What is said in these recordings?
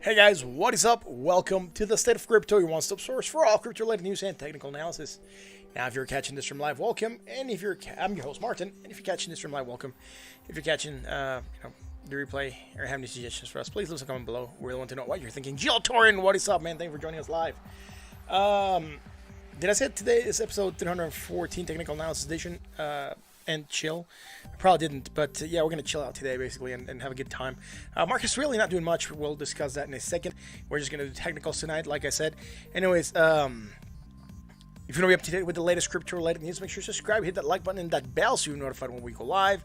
Hey guys, what is up? Welcome to the State of Crypto, your one-stop source for all crypto-related news and technical analysis. Now, if you're catching this from live, welcome. And if you're, I'm your host Martin. And if you're catching this from live, welcome. If you're catching, the replay or have any suggestions for us, please leave a comment below. We really want to know what you're thinking. Jill Torin, what is up, man? Thank you for joining us live. Did I say today is episode 314, technical analysis edition? And chill. I probably didn't, but yeah, we're gonna chill out today basically and have a good time. Marcus really not doing much. We'll discuss that in a second. We're just gonna do technicals tonight, like I said. Anyways, if you want to be up to date with the latest crypto related news, make sure to subscribe, hit that like button and that bell so you're notified when we go live.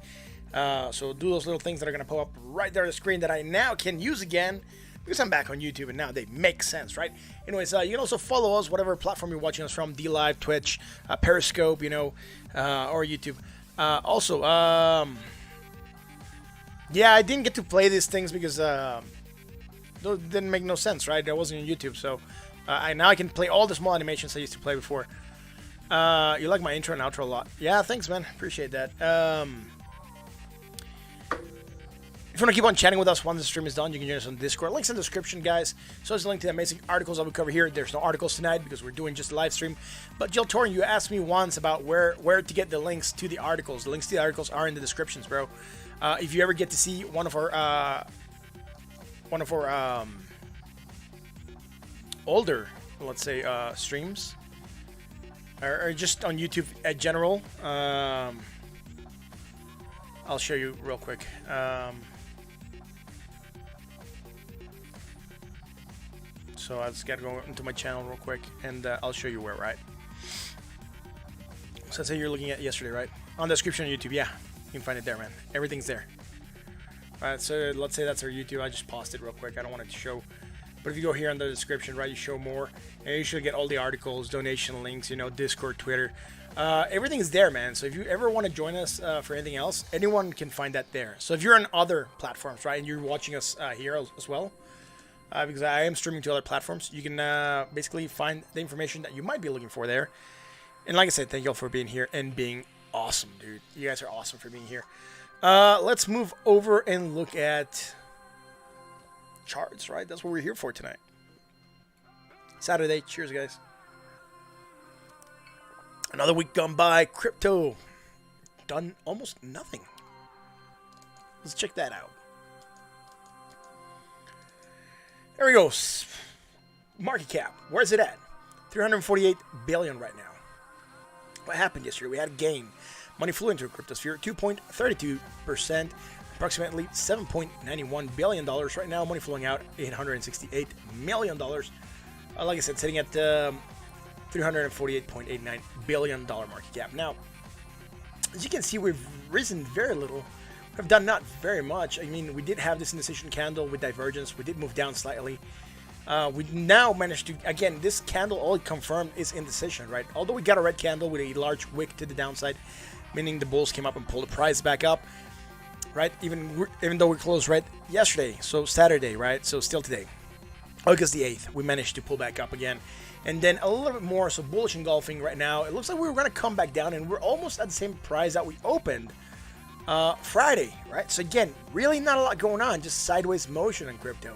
So do those little things that are gonna pop up right there on the screen that I now can use again because I'm back on YouTube and now they make sense, right? Anyways, you can also follow us whatever platform you're watching us from: DLive, Twitch, Periscope, or YouTube. Yeah, I didn't get to play these things because those didn't make no sense, right? I wasn't on YouTube, so now I can play all the small animations I used to play before. You like my intro and outro a lot. Yeah, thanks, man. Appreciate that. If you want to keep on chatting with us once the stream is done, you can join us on Discord. Links in the description, guys. So there's a link to the amazing articles that we cover here. There's no articles tonight because we're doing just a live stream. But Jill Torin, you asked me once about where to get the links to the articles. The links to the articles are in the descriptions, bro. If you ever get to see one of our older, let's say, streams, or just on YouTube in general, I'll show you real quick. So I just gotta go into my channel real quick, and I'll show you where, right? So let's say you're looking at yesterday, right? On the description on YouTube, yeah, you can find it there, man. Everything's there. All right, so let's say that's our YouTube. I just paused it real quick. I don't want it to show, but if you go here in the description, right, you show more, and you should get all the articles, donation links, Discord, Twitter. Everything is there, man. So if you ever want to join us for anything else, anyone can find that there. So if you're on other platforms, right, and you're watching us here as well, because I am streaming to other platforms, you can basically find the information that you might be looking for there. And like I said, thank you all for being here and being awesome, dude. You guys are awesome for being here. Let's move over and look at charts, right? That's what we're here for tonight. Saturday. Cheers, guys. Another week gone by. Crypto done almost nothing. Let's check that out. There we go. Market cap. Where's it at? 348 billion right now. What happened yesterday? We had a gain. Money flew into a cryptosphere. 2.32%. Approximately $7.91 billion right now. Money flowing out. $868 million. Like I said, sitting at $348.89 billion market cap. Now, as you can see, we've risen very little. We've done not very much. I mean, we did have this indecision candle with divergence. We did move down slightly. We now managed to, again, this candle, all it confirmed is indecision, right? Although we got a red candle with a large wick to the downside, meaning the bulls came up and pulled the price back up, right? Even though we closed red yesterday, so Saturday, right? So still today, August the 8th, we managed to pull back up again. And then a little bit more, so bullish engulfing right now. It looks like we were going to come back down, and we're almost at the same price that we opened Friday, right? So again, really not a lot going on, just sideways motion in crypto.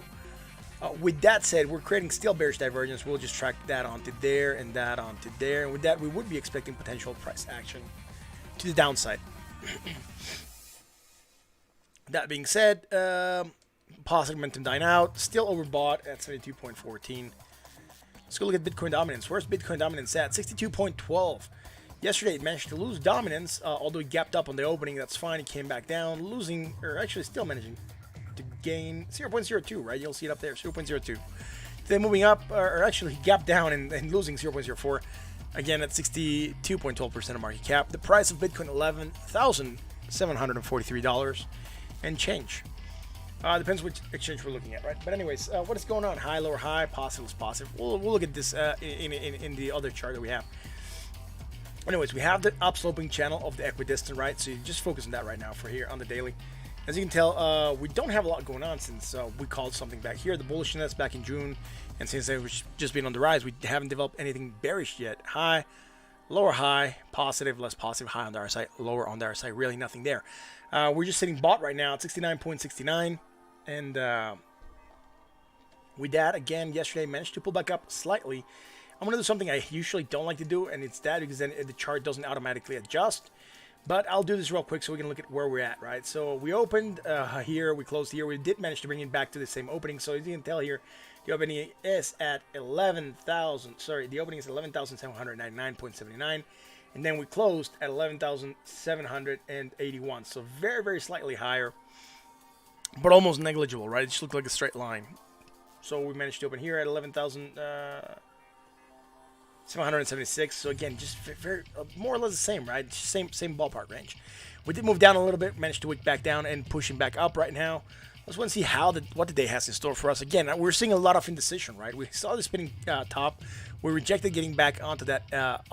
With that said, we're creating still bearish divergence. We'll just track that onto there and that onto there. And with that, we would be expecting potential price action to the downside. That being said, positive momentum dying out. Still overbought at 72.14. Let's go look at Bitcoin dominance. Where's Bitcoin dominance at? 62.12. Yesterday, it managed to lose dominance, although it gapped up on the opening. That's fine. It came back down, losing, or actually still managing to gain 0.02, right? You'll see it up there, 0.02. Then moving up, or actually he gapped down and losing 0.04. Again, at 62.12% of market cap. The price of Bitcoin, $11,743 and change. Depends which exchange we're looking at, right? But anyways, what is going on? High, lower, high, positive, positive. We'll look at this in the other chart that we have. Anyways, we have the upsloping channel of the equidistant, right? So you just focus on that right now for here on the daily. As you can tell, we don't have a lot going on since we called something back here, the bullishness back in June. And since it's just been on the rise, we haven't developed anything bearish yet. High, lower high, positive, less positive, high on the RSI, lower on the RSI, really nothing there. We're just sitting bought right now at 69.69. And With that, again, yesterday managed to pull back up slightly. I'm going to do something I usually don't like to do, and it's that because then the chart doesn't automatically adjust. But I'll do this real quick so we can look at where we're at, right? So we opened here, we closed here. We did manage to bring it back to the same opening. So as you can tell here, the opening is at 11,000. Sorry, the opening is 11,799.79. And then we closed at 11,781. So very, very slightly higher, but almost negligible, right? It just looked like a straight line. So we managed to open here at 11,776. So again, just very more or less the same, right? Same ballpark range. We did move down a little bit, managed to wick back down and pushing back up right now. Let's want to see what the day has in store for us. Again, we're seeing a lot of indecision, right? We saw the spinning top. We rejected getting back onto that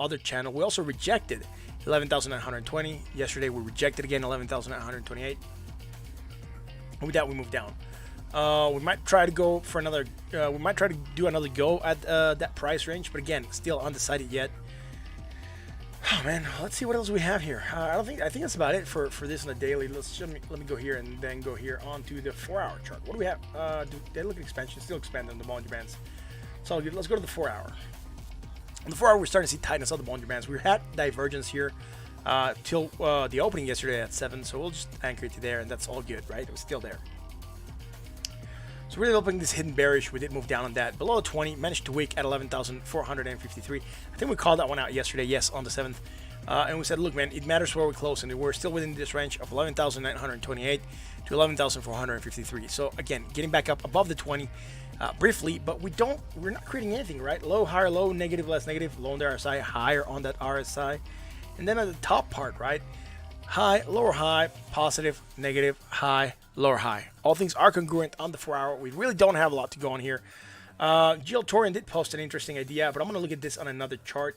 other channel. We also rejected 11,920. Yesterday, we rejected again 11,928. And with that, we moved down. We might try to go for another. We might try to do another go at that price range, but again, still undecided yet. Oh man, let's see what else we have here. I think that's about it for this on the daily. Let me go here and then go here onto the 4-hour chart. What do we have? They look at expansion, still expanding the Bollinger Bands. So let's go to the 4-hour. On the 4-hour, we're starting to see tightness of the Bollinger Bands. We had divergence here till the opening yesterday at 7, so we'll just anchor it to there, and that's all good, right? It was still there. So really opening this hidden bearish, we did move down on that. Below 20, managed to wick at 11,453. I think we called that one out yesterday, yes, on the 7th. And we said, look, man, it matters where we close, and we're still within this range of 11,928 to 11,453. So again, getting back up above the 20 briefly, but we're not creating anything, right? Low, higher, low, negative, less negative, low on the RSI, higher on that RSI. And then at the top part, right? High, lower high, positive, negative, high, lower high. All things are congruent on the 4-hour. We really don't have a lot to go on here. Gil Torian did post an interesting idea, but I'm going to look at this on another chart.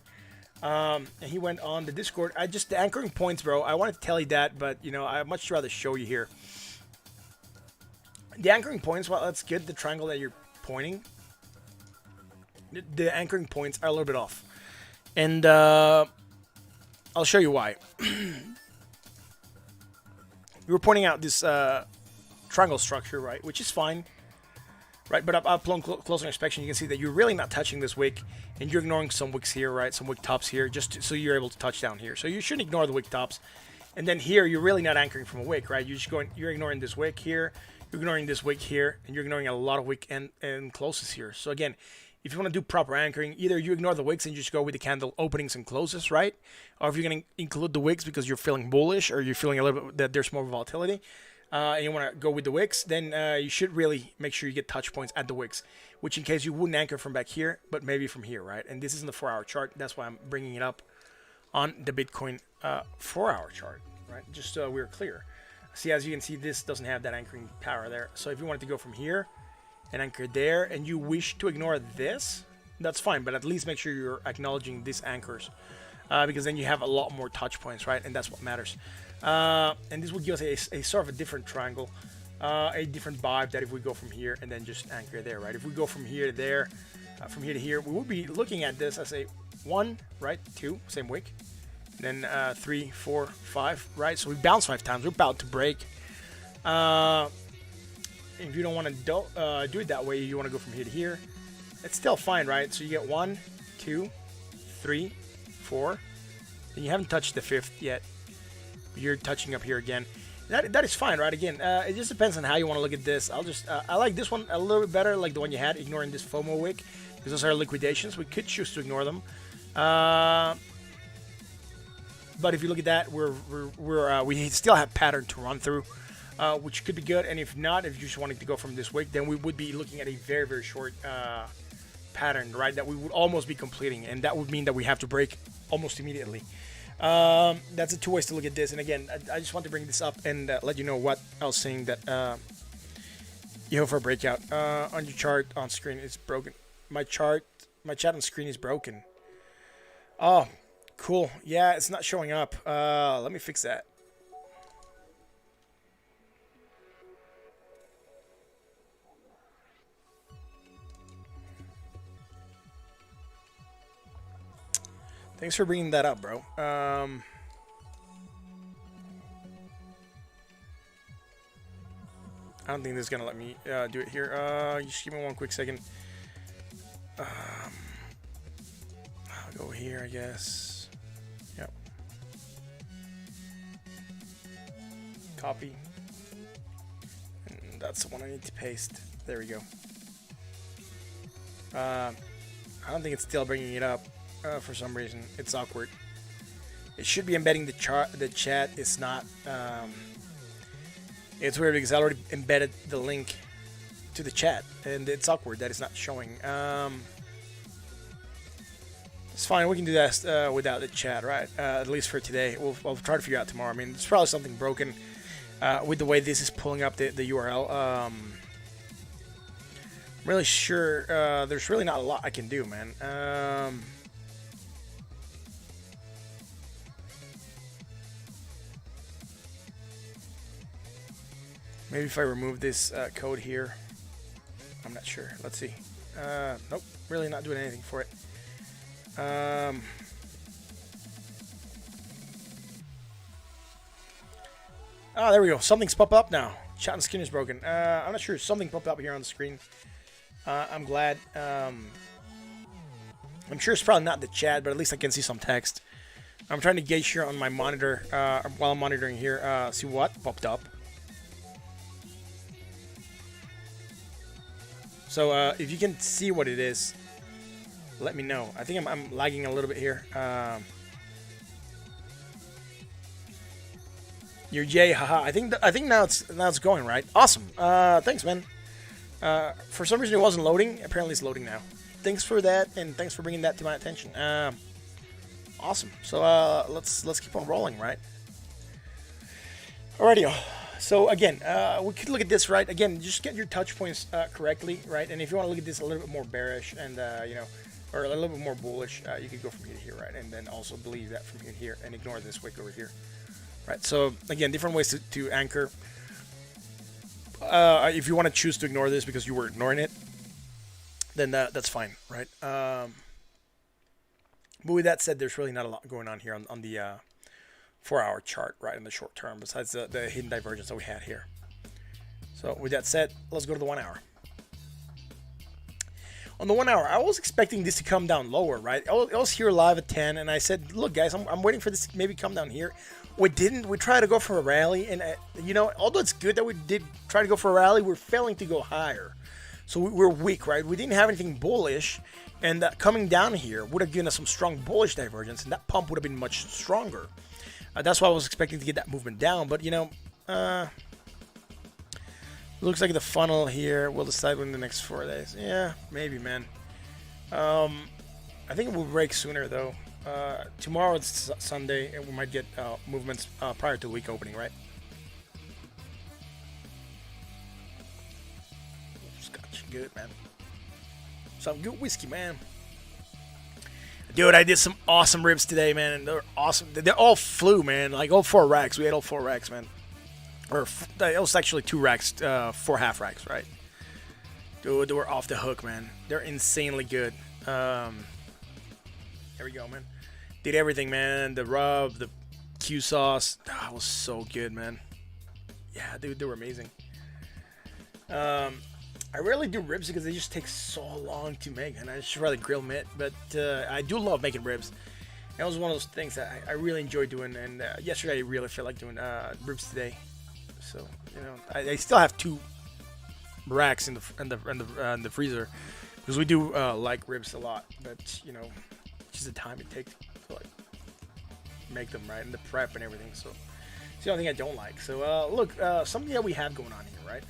And he went on the Discord. The anchoring points, bro, I wanted to tell you that, but, you know, I'd much rather show you here. The anchoring points, well, that's good. The triangle that you're pointing, the anchoring points are a little bit off. And I'll show you why. We were pointing out this triangle structure, right, which is fine, right? But up closer inspection, you can see that you're really not touching this wick, and you're ignoring some wicks here, right? Some wick tops here, so you're able to touch down here. So you shouldn't ignore the wick tops. And then here, you're really not anchoring from a wick, right? You're ignoring this wick here, you're ignoring this wick here, and you're ignoring a lot of wick and closes here. So again, if you want to do proper anchoring, either you ignore the wicks and just go with the candle openings and closes, right? Or if you're going to include the wicks because you're feeling bullish or you're feeling a little bit that there's more volatility, and you want to go with the wicks, then you should really make sure you get touch points at the wicks, which in case you wouldn't anchor from back here, but maybe from here, right? And this is in the 4-hour chart. That's why I'm bringing it up on the Bitcoin 4-hour chart, right? Just so we're clear. See, as you can see, this doesn't have that anchoring power there. So if you wanted to go from here and anchor there, and you wish to ignore this, that's fine, but at least make sure you're acknowledging these anchors, because then you have a lot more touch points, right? And that's what matters. And this will give us a sort of a different triangle, a different vibe that if we go from here and then just anchor there, right? If we go from here to there, from here to here, we will be looking at this as a 1, right? 2, same wick. Then 3, 4, 5, right? So we bounce 5 times. We're about to break. If you don't want to do it that way, you want to go from here to here. It's still fine, right? So you get 1, 2, 3, 4. And you haven't touched the 5th yet. You're touching up here again. That is fine, right? Again, it just depends on how you want to look at this. I like this one a little bit better, like the one you had, ignoring this FOMO wick, because those are liquidations. We could choose to ignore them. But if you look at that, we still have pattern to run through, which could be good. And if not, if you just wanted to go from this wick, then we would be looking at a very, very short pattern, right? That we would almost be completing, and that would mean that we have to break almost immediately. That's the 2 ways to look at this. And again, I just want to bring this up and let you know what I was saying, that you hope for a breakout. On your chart on screen is broken. My chat on screen is broken. Oh, cool. Yeah, it's not showing up. Let me fix that. Thanks for bringing that up, bro. I don't think this is gonna let me do it here. Just give me one quick second. I'll go here, I guess. Yep. Copy. And that's the one I need to paste. There we go. I don't think it's still bringing it up for some reason. It's awkward. It should be embedding the chat. It's not. It's weird because I already embedded the link to the chat, and it's awkward that it's not showing. It's fine. We can do that without the chat, right? At least for today. We'll try to figure out tomorrow. I mean, there's probably something broken with the way this is pulling up the URL. I'm really sure there's really not a lot I can do, man. Maybe if I remove this code here. I'm not sure. Let's see. Nope. Really not doing anything for it. Oh, there we go. Something's popped up now. Chat and skin is broken. I'm not sure. Something popped up here on the screen. I'm glad. I'm sure it's probably not the chat, but at least I can see some text. I'm trying to gauge here on my monitor while I'm monitoring here. See what popped up. So if you can see what it is, let me know. I think I'm lagging a little bit here. You're Jay, haha. I think now it's going right. Awesome. Thanks, man. For some reason it wasn't loading. Apparently it's loading now. Thanks for that, and thanks for bringing that to my attention. Awesome. So let's keep on rolling, right? Alrighty. So again, we could look at this, right? Again, just get your touch points correctly, right? And if you want to look at this a little bit more bearish and or a little bit more bullish, you could go from here to here, right? And then also believe that from here to here and ignore this wick over here, right? So again, different ways to anchor. If you want to choose to ignore this because you were ignoring it, then that's fine, right? But with that said, there's really not a lot going on here on the 4-hour chart, right, in the short term, besides the hidden divergence that we had here. So with that said, let's go to the 1 hour. On the 1 hour, I was expecting this to come down lower, right? I was here live at 10, and I said, look, guys, I'm waiting for this to maybe come down here. We didn't. We tried to go for a rally, and, although it's good that we did try to go for a rally, we're failing to go higher. So we're weak, right? We didn't have anything bullish, and coming down here would have given us some strong bullish divergence, and that pump would have been much stronger. That's why I was expecting to get that movement down, but looks like the funnel here will decide within the next 4 days. Yeah, maybe, man. I think it will break sooner though. Tomorrow it's Sunday, and we might get movements prior to the week opening, right? Scotch, good, man. Some good whiskey, man. Dude, I did some awesome ribs today, man, and they're awesome. They all flew, man. Like all 4 racks. We had all 4 racks, man. Or it was actually 2 racks, 4 half racks, right? Dude, they were off the hook, man. They're insanely good. There we go, man. Did everything, man. The rub, the Q sauce. That was so good, man. Yeah, dude, they were amazing. I rarely do ribs because they just take so long to make, and I just rather grill meat. But I do love making ribs. That was one of those things that I really enjoy doing. And yesterday I really felt like doing ribs today. So I still have 2 racks in the freezer because we do like ribs a lot. But just the time it takes to like make them, right, and the prep and everything. So it's the only thing I don't like. So look, something that we have going on here, right?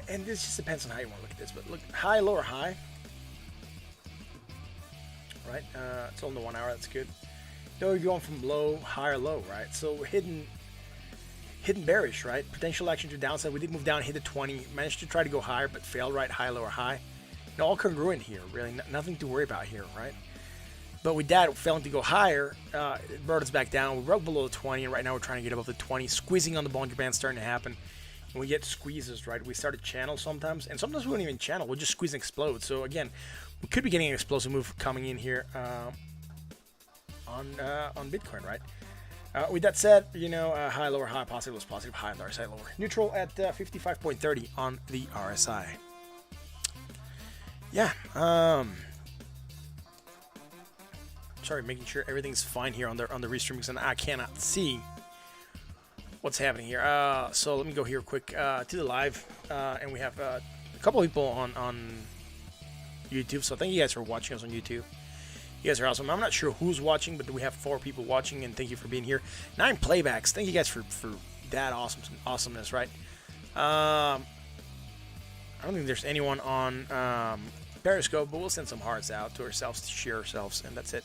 And this just depends on how you want to look at this, but look, high, lower, high, right? It's on the 1 hour, that's good. You're going from low, higher, low, right? So hidden bearish, right? Potential action to downside. We did move down, hit the 20, managed to try to go higher, but failed, right? High, lower, high. All congruent here, really. Nothing to worry about here, right? But with that, failing to go higher, it brought us back down. We broke below the 20, and right now we're trying to get above the 20. Squeezing on the Bollinger Band starting to happen. And we get squeezes, right? We start to channel sometimes, and sometimes we don't even channel. We'll just squeeze and explode. So again, we could be getting an explosive move coming in here on Bitcoin, right? With that said, high, lower, high, positive, positive, high on the RSI, lower. Neutral at 55.30 on the RSI. Yeah. Sorry, making sure everything's fine here on the restream because I cannot see what's happening here. So let me go here quick to the live, and we have a couple of people on YouTube. So thank you guys for watching us on YouTube. You guys are awesome. I'm not sure who's watching, but we have 4 people watching, and thank you for being here. 9 playbacks. Thank you guys for that awesomeness, right? I don't think there's anyone on Periscope, but we'll send some hearts out to ourselves to share ourselves, and that's it.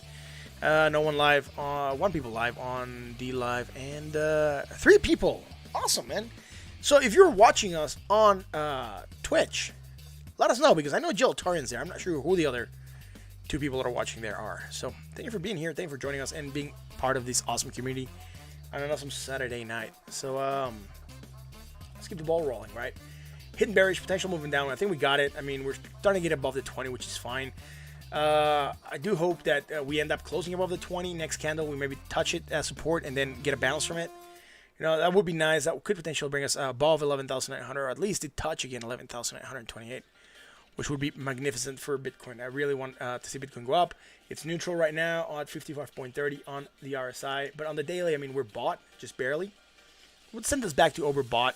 No one live. 1 people live on D Live, and 3 people. Awesome, man. So if you're watching us on Twitch, let us know, because I know Jill Torian's there. I'm not sure who the other 2 people that are watching there are. So thank you for being here. Thank you for joining us and being part of this awesome community on an awesome Saturday night. So let's keep the ball rolling, right? Hidden bearish potential moving down. I think we got it. I mean, we're starting to get above the 20, which is fine. I do hope that we end up closing above the 20. Next candle, we maybe touch it as support and then get a bounce from it. That would be nice. That could potentially bring us above 11,900, or at least it touch again 11,928. Which would be magnificent for Bitcoin. I really want to see Bitcoin go up. It's neutral right now at 55.30 on the RSI. But on the daily, I mean, we're bought, just barely. It would send us back to overbought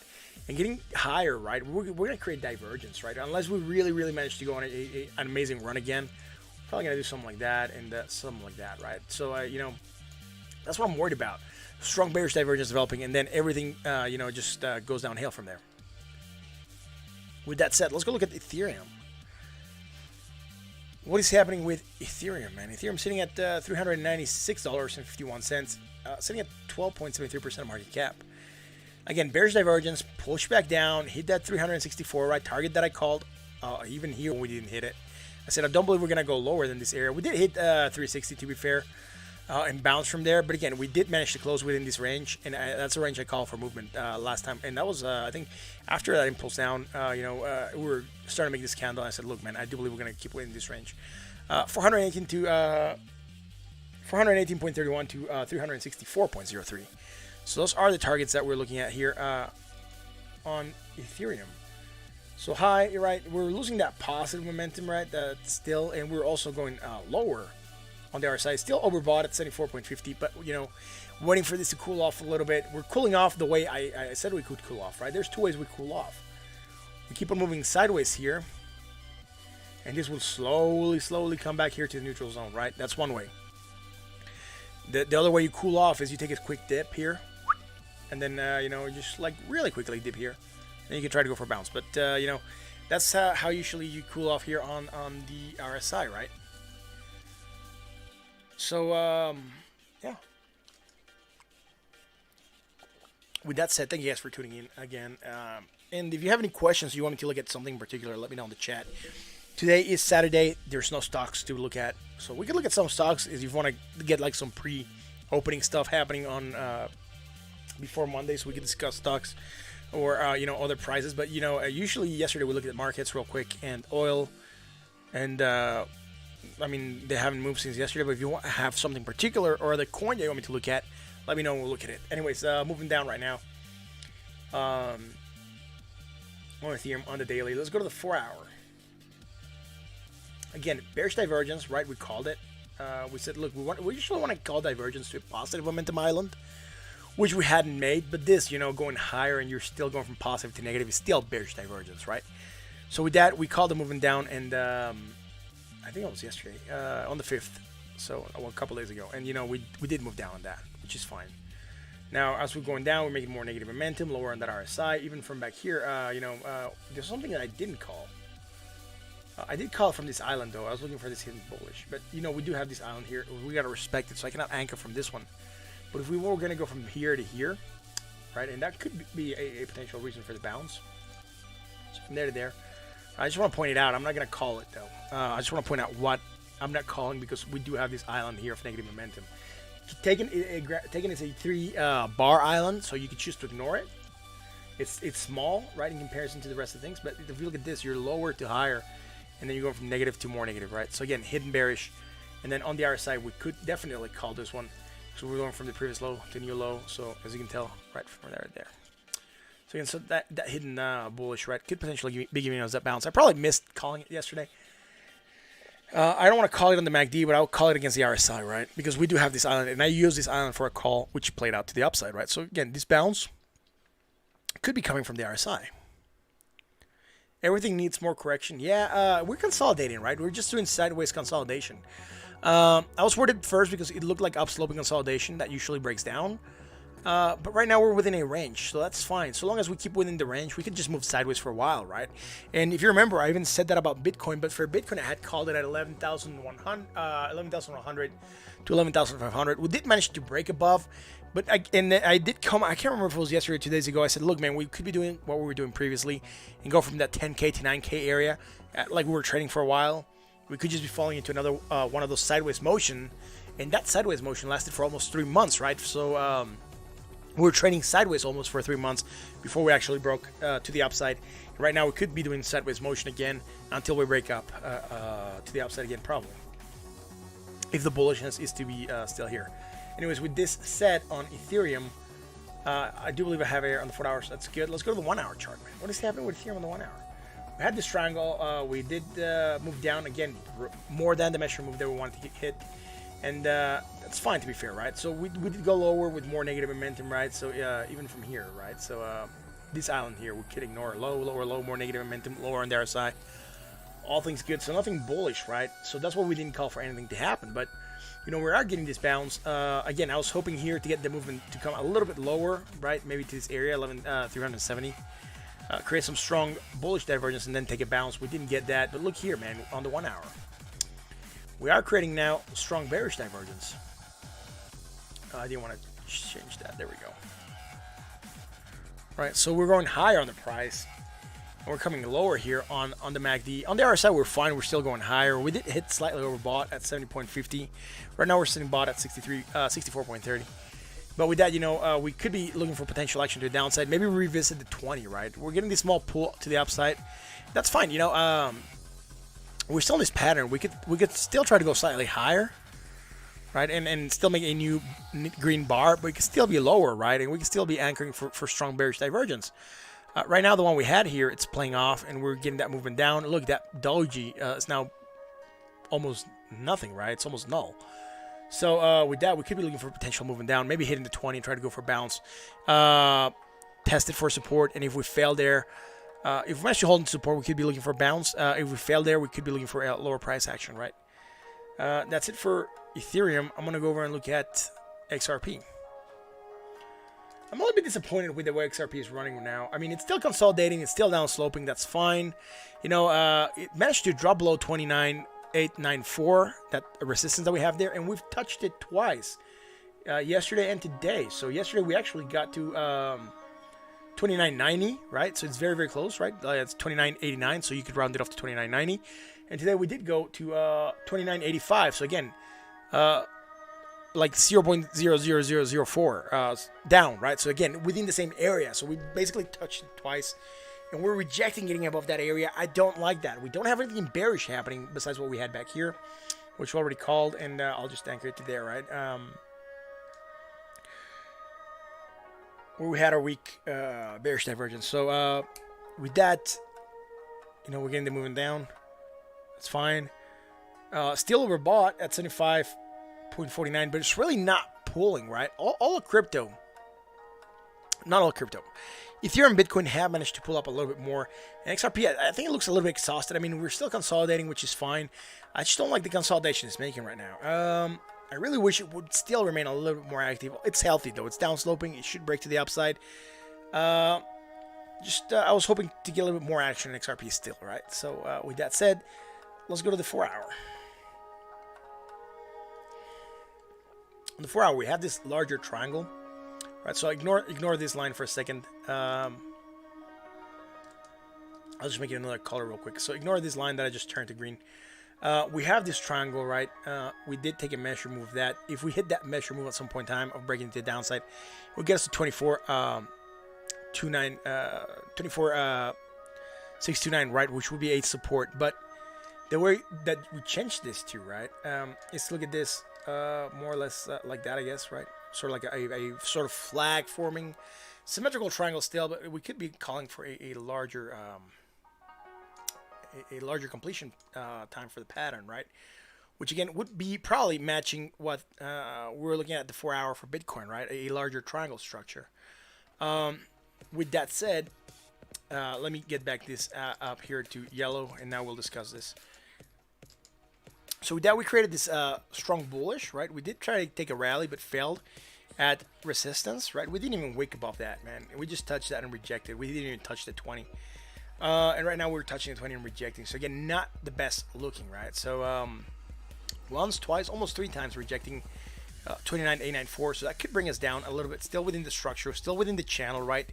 and getting higher, right? We're going to create divergence, right? Unless we really, really manage to go on an amazing run again. We're probably going to do something like that and something like that, right? So, that's what I'm worried about. Strong bearish divergence developing, and then everything, just goes downhill from there. With that said, let's go look at Ethereum. What is happening with Ethereum, man? Ethereum sitting at $396.51, sitting at 12.73% of market cap. Again, bearish divergence, push back down, hit that 364, right? Target that I called. Even here, we didn't hit it. I said, I don't believe we're going to go lower than this area. We did hit 360, to be fair, and bounce from there. But again, we did manage to close within this range, and that's a range I called for movement last time. And that was, I think, after that impulse down, we were starting to make this candle. I said, look, man, I do believe we're going to keep within this range. 418.31 to 364.03. So those are the targets that we're looking at here on Ethereum. So high, you're right, we're losing that positive momentum, right? Still, and we're also going lower on the RSI. Still overbought at 74.50, but waiting for this to cool off a little bit. We're cooling off the way I said we could cool off, right? There's 2 ways we cool off. We keep on moving sideways here, and this will slowly come back here to the neutral zone, right? That's one way. The other way you cool off is you take a quick dip here, and then just like really quickly dip here, and you can try to go for a bounce. But that's how usually you cool off here on the RSI, right? So yeah. With that said, thank you guys for tuning in again. And if you have any questions, you want me to look at something in particular, let me know in the chat. Today is Saturday. There's no stocks to look at, so we can look at some stocks if you want to get like some pre-opening stuff happening on before Monday, so we can discuss stocks or other prices. But usually yesterday we looked at markets real quick and oil, and I mean they haven't moved since yesterday. But if you want to have something particular or the coin that you want me to look at, let me know and we'll look at it. Anyways, moving down right now. On Ethereum on the daily. Let's go to the 4-hour. Again, bearish divergence, right? We called it. We said, look, we usually want to call divergence to a positive momentum island, which we hadn't made. But this, going higher and you're still going from positive to negative is still bearish divergence, right? So with that, we called it moving down, and I think it was yesterday, on the 5th, so a couple days ago. And we did move down on that, which is fine. Now, as we're going down, we're making more negative momentum, lower on that RSI. Even from back here, there's something that I didn't call. I did call it from this island, though. I was looking for this hidden bullish. But, we do have this island here. We got to respect it, so I cannot anchor from this one. But if we were going to go from here to here, right, and that could be a potential reason for the bounce. So from there to there. I just want to point it out. I'm not going to call it, though. I just want to point out what I'm not calling, because we do have this island here of negative momentum. Taking it as a 3-bar island, so you can choose to ignore it. It's small, right, in comparison to the rest of things. But if you look at this, you're lower to higher, and then you go from negative to more negative, right? So again, hidden bearish, and then on the RSI, we could definitely call this one So we're going from the previous low to new low. So as you can tell, right from there. So again, so that hidden bullish, right, could potentially be giving us that bounce. I probably missed calling it yesterday. I don't want to call it on the MACD, but I'll call it against the RSI, right? Because we do have this island, and I use this island for a call, which played out to the upside, right? So again, this bounce could be coming from the RSI. Everything needs more correction. Yeah, we're consolidating, right? We're just doing sideways consolidation. I was worried at first because it looked like upsloping consolidation that usually breaks down. But right now we're within a range, so that's fine. So long as we keep within the range, we can just move sideways for a while, right? And if you remember, I even said that about Bitcoin, but for Bitcoin, I had called it at 11,100 to 11,500. We did manage to break above, but I did come, I can't remember if it was yesterday or 2 days ago. I said, look, man, we could be doing what we were doing previously and go from that 10K to 9K area, like we were trading for a while. We could just be falling into another one of those sideways motion, and that sideways motion lasted for almost 3 months, right? So, we were trading sideways almost for 3 months before we actually broke to the upside. Right now, we could be doing sideways motion again until we break up to the upside again, probably. If the bullishness is to be still here. Anyways, with this set on Ethereum, I do believe I have it on the 4 hours. That's good. Let's go to the 1 hour chart, man. What is happening with Ethereum on the 1 hour? We had this triangle. We did move down again, more than the measure move that we wanted to hit. And that's fine, to be fair, right? So we did go lower with more negative momentum, right? So even from here, right? So this island here, we could ignore low, lower, low, more negative momentum, lower on the RSI. All things good, so nothing bullish, right? So that's why we didn't call for anything to happen. But, you know, we are getting this bounce. Again, I was hoping here to get the movement to come a little bit lower, right? Maybe to this area, 11,370. Create some strong bullish divergence and then take a bounce. We didn't get that. But look here, man, on the 1 hour. We are creating now strong bearish divergence. I didn't want to change that. There we go. All right, so we're going higher on the price. And we're coming lower here on the MACD. On the RSI, we're fine. We're still going higher. We did hit slightly overbought at 70.50. Right now, we're sitting bought at 64.30. But with that, you know, we could be looking for potential action to the downside. Maybe revisit the 20, right? We're getting this small pull to the upside. That's fine, you know. We're still in this pattern. We could still try to go slightly higher, right, and still make a new green bar, but we could still be lower, right, and we can still be anchoring for strong bearish divergence. Right now, the one we had here, it's playing off, and we're getting that movement down. Look, that doji is now almost nothing, right? It's almost null. So with that, we could be looking for potential movement down, maybe hitting the 20 and try to go for a bounce, test it for support, and if we fail there. If we manage to hold in support, we could be looking for a bounce. If we fail there, we could be looking for a lower price action, right? That's it for Ethereum. I'm going to go over and look at XRP. I'm a little bit disappointed with the way XRP is running now. I mean, it's still consolidating. It's still down sloping. That's fine. You know, it managed to drop below 29,894, that resistance that we have there, and we've touched it twice, yesterday and today. So yesterday we actually got to 29.90, right? So it's very, very close, right? It's 29.89, so you could round it off to 29.90. And today we did go to 29.85. So again, like 0.00004 down, right? So again, within the same area. So we basically touched it twice, and we're rejecting getting above that area. I don't like that. We don't have anything bearish happening besides what we had back here, which we already called, and I'll just anchor it to there, right? Where we had our weak bearish divergence. So with that, you know, we're getting the movement down. That's fine. Still overbought at 75.49, but it's really not pulling, right? All of crypto, not all crypto. Ethereum and Bitcoin have managed to pull up a little bit more. And XRP, I think it looks a little bit exhausted. I mean, we're still consolidating, which is fine. I just don't like the consolidation it's making right now. I really wish it would still remain a little bit more active. It's healthy, though. It's down sloping. It should break to the upside. I was hoping to get a little bit more action in XRP still, right? So with that said, let's go to the 4 hour. On the 4 hour, we have this larger triangle, right? So ignore this line for a second. I'll just make it another color real quick. So ignore this line that I just turned to green. We have this triangle, right? We did take a measure move that. If we hit that measure move at some point in time of breaking to the downside, it will get us to 24,629, right? Which would be a support. But the way that we changed this to, right, is look at this. more or less like that, I guess, right? Sort of like a sort of flag forming symmetrical triangle still, but we could be calling for a larger a larger completion time for the pattern, right? Which again would be probably matching what we're looking at the 4 hour for Bitcoin, right? A larger triangle structure. With that said, let me get back this up here to yellow, and now we'll discuss this. So with that, we created this strong bullish, right? We did try to take a rally, but failed at resistance, right? We didn't even wick above that, man. We just touched that and rejected. We didn't even touch the 20. And right now we're touching the 20 and rejecting. So again, not the best looking, right? So once, twice, almost 3 times rejecting 29,894. So that could bring us down a little bit, still within the structure, still within the channel, right?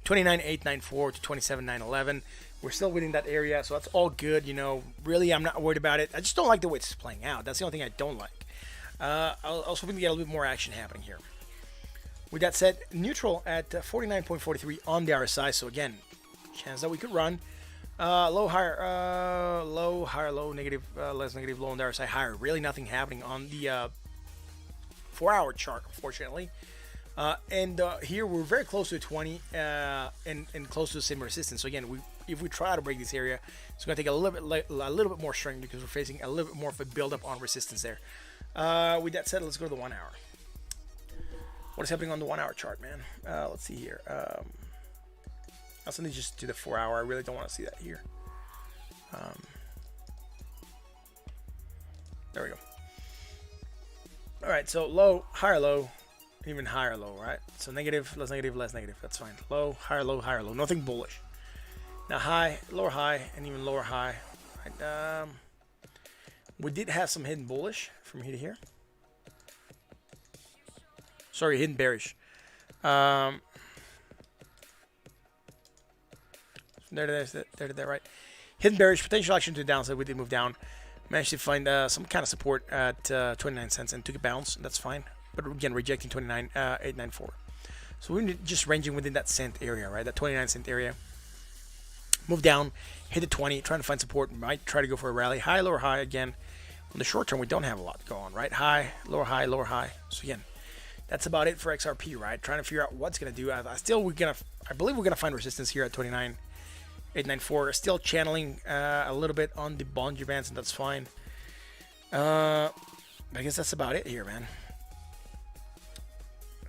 29,894 to 27,911. We're still within that area, so that's all good. You know, really, I'm not worried about it. I just don't like the way it's playing out. That's the only thing I don't like. I was hoping to get a little bit more action happening here. With that said, neutral at 49.43 on the RSI. So again, chance that we could run low, higher, low, higher, low, negative, less negative, low on the RSI, higher. Really nothing happening on the 4 hour chart, unfortunately. And here we're very close to 20 and close to the same resistance. So again, if we try to break this area, it's going to take a little bit more strength because we're facing a little bit more of a buildup on resistance there. With that said, let's go to the 1 hour. What is happening on the 1 hour chart, man? Let's see here. I'll send it just to the 4 hour. I really don't want to see that here. There we go. All right, so low, higher, low, even higher low, right? So negative, less negative, less negative. That's fine. Low, higher, low, higher, low. Nothing bullish. Now high, lower high, and even lower high. Right? We did have some hidden bullish from here to here. Sorry, hidden bearish. There, right. Hidden bearish, potential action to the downside. We did move down. Managed to find some kind of support at 29 cents and took a bounce. That's fine. But again, rejecting 29,894. So we're just ranging within that cent area, right? That 29 cent area. Move down, hit the 20, trying to find support. Might try to go for a rally. High, lower high again. On the short term, we don't have a lot going, right? High, lower high, lower high. So again, that's about it for XRP, right? Trying to figure out what's gonna do. I believe we're gonna find resistance here at 29,894. Still channeling a little bit on the Bollinger Bands, and that's fine. I guess that's about it here, man.